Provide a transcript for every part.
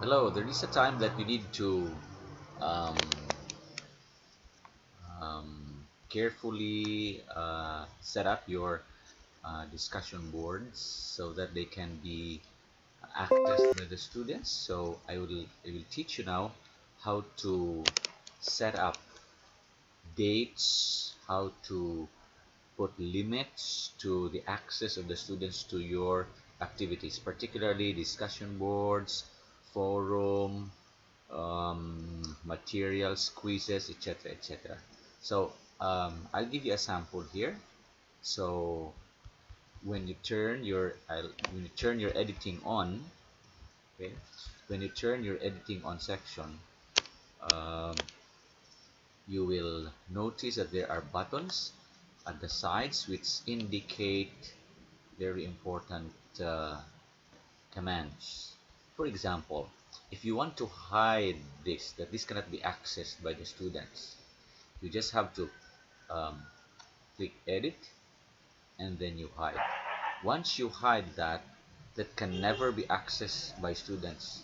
Hello, there is a time that you need to um, carefully set up your discussion boards so that they can be accessed by the students. So I will teach you now how to set up dates, how to put limits to the access of the students to your activities, particularly discussion boards, forum, materials, quizzes, etc., etc. So I'll give you a sample here. So when you turn your editing on, okay, when you turn your editing on section, um, you will notice that there are buttons at the sides which indicate very important uh, commands. For example, if you want to hide this, that this cannot be accessed by the students, you just have to um, click edit and then you hide. Once you hide that, that can never be accessed by students.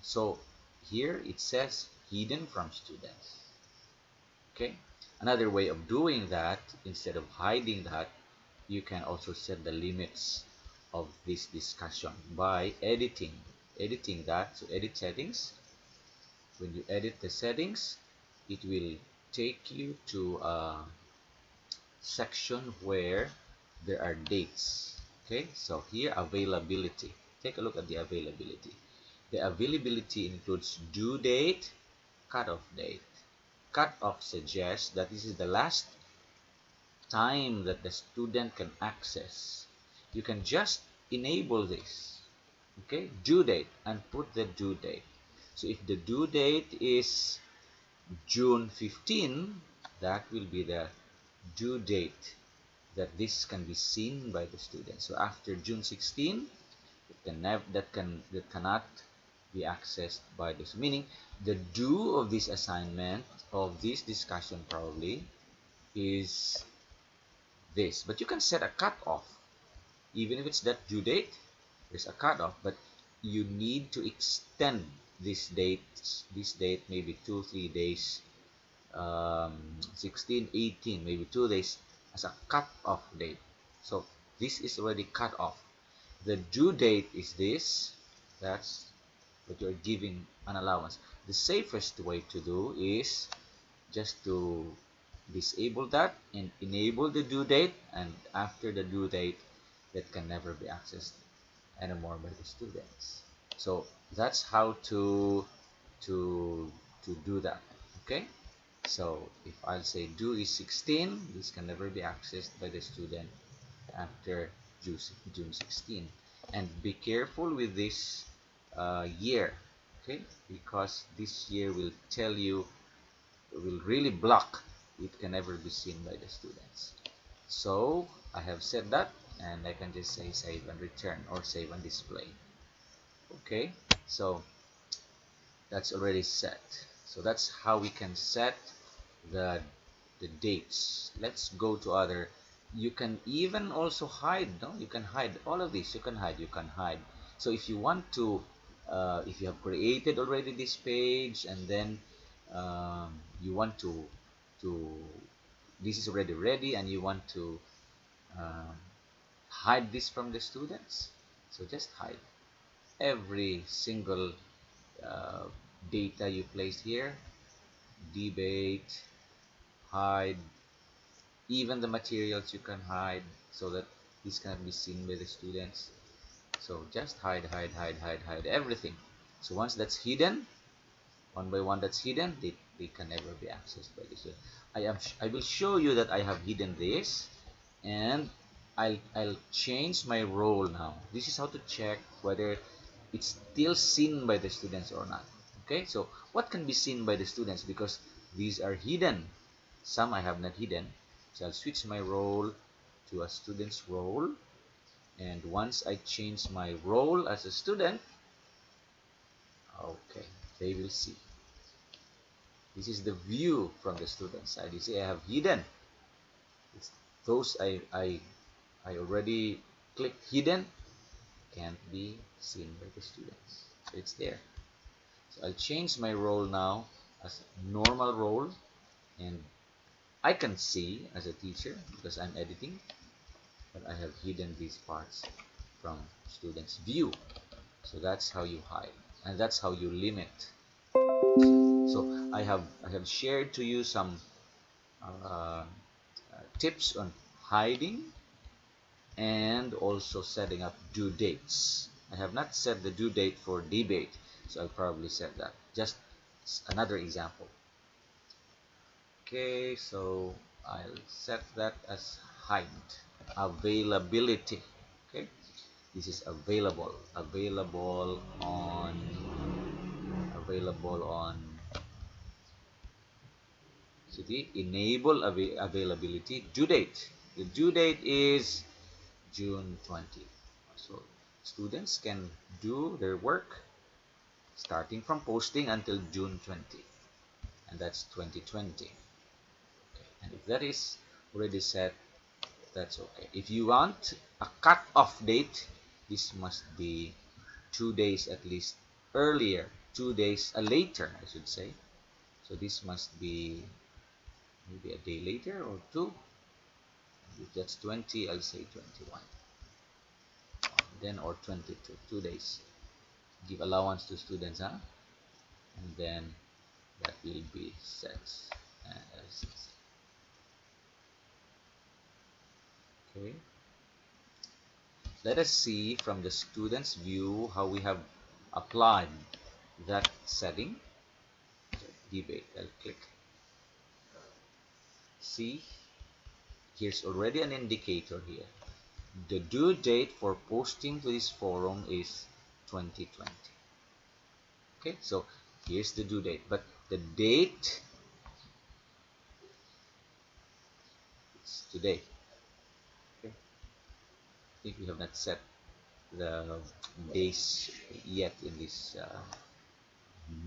So here it says hidden from students. Okay. Another way of doing that, instead of hiding that, you can also set the limits of this discussion by editing that. So edit settings. When you edit the settings, it will take you to a section where there are dates. Okay, so here availability. Take a look at the availability. The availability includes due date, cutoff date. Cutoff suggests that this is the last time that the student can access. You can just enable this. Okay, due date, and put the due date. So if the due date is June 15, that will be the due date that this can be seen by the student. So after June 16, that cannot be accessed by this. Meaning the due of this assignment, of this discussion probably, is this. But you can set a cutoff. Even if it's that due date, there's a cutoff, but you need to extend this date maybe 2 3 days, 16 18, maybe 2 days, as a cut-off date. So this is already cut off. The due date is this. That's what you're giving an allowance. The safest way to do is just to disable that and enable the due date, and after the due date, that can never be accessed anymore by the students. So that's how to do that. Okay. So if I'll say due is 16, this can never be accessed by the student after June 16. And be careful with this year, okay? Because this year will tell you, will really block. It can never be seen by the students. So I have said that, and I can just say save and return, or save and display. Okay, so that's already set. So that's how we can set the dates. Let's go to other. You can even also hide. No, you can hide all of this. You can hide. So if you want to, if you have created already this page, and then you want to this is already ready, and you want to um, hide this from the students, so just hide every single uh, data you placed here. Debate, hide. Even the materials you can hide, so that this can be seen by the students. So just hide everything. So once that's hidden, one by one that's hidden, they can never be accessed by the student. I will show you that I have hidden this, and I'll change my role now. This is how to check whether it's still seen by the students or not. Okay, so what can be seen by the students, because these are hidden. Some I have not hidden. So I'll switch my role to a student's role, and once I change my role as a student, okay, they will see. This is the view from the student side. You see I have hidden. It's those I already clicked hidden, can't be seen by the students. It's there. So I'll change my role now as normal role, and I can see as a teacher because I'm editing, but I have hidden these parts from students' view. So that's how you hide, and that's how you limit. So I have shared to you some tips on hiding and also setting up due dates. I have not set the due date for debate, so I'll probably set that. Just another example. Okay, so I'll set that as hide. Availability. Okay, this is available on so the enable availability. Due date, the due date is June 20. So students can do their work starting from posting until June 20, and that's 2020. Okay. And if that is already set, that's okay. If you want a cut-off date, this must be 2 days at least earlier, 2 days later, I should say. So this must be maybe a day later or two. If that's 20, I'll say 21. Then or 22, 2 days. Give allowance to students, huh? And then that will be set as okay. Let us see from the student's view how we have applied that setting. So, debate, I'll click. See, here's already an indicator here. The due date for posting to this forum is 2020. Okay, so here's the due date, but the date is today. Okay, I think we have not set the days yet in this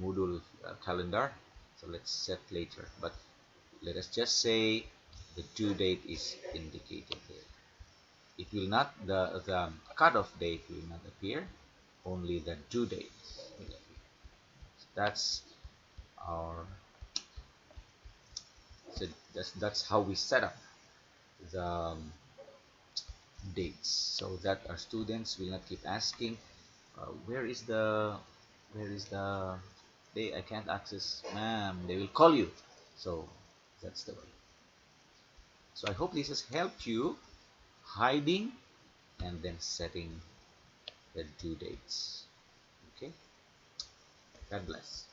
Moodle calendar, so let's set later. But let us just say the due date is indicated here. It will not, the cutoff date will not appear, only the due date will appear. So that's our, so that's how we set up the dates, so that our students will not keep asking, where is the day, I can't access, ma'am, they will call you. So that's the way. So I hope this has helped you hiding and then setting the due dates. Okay, God bless.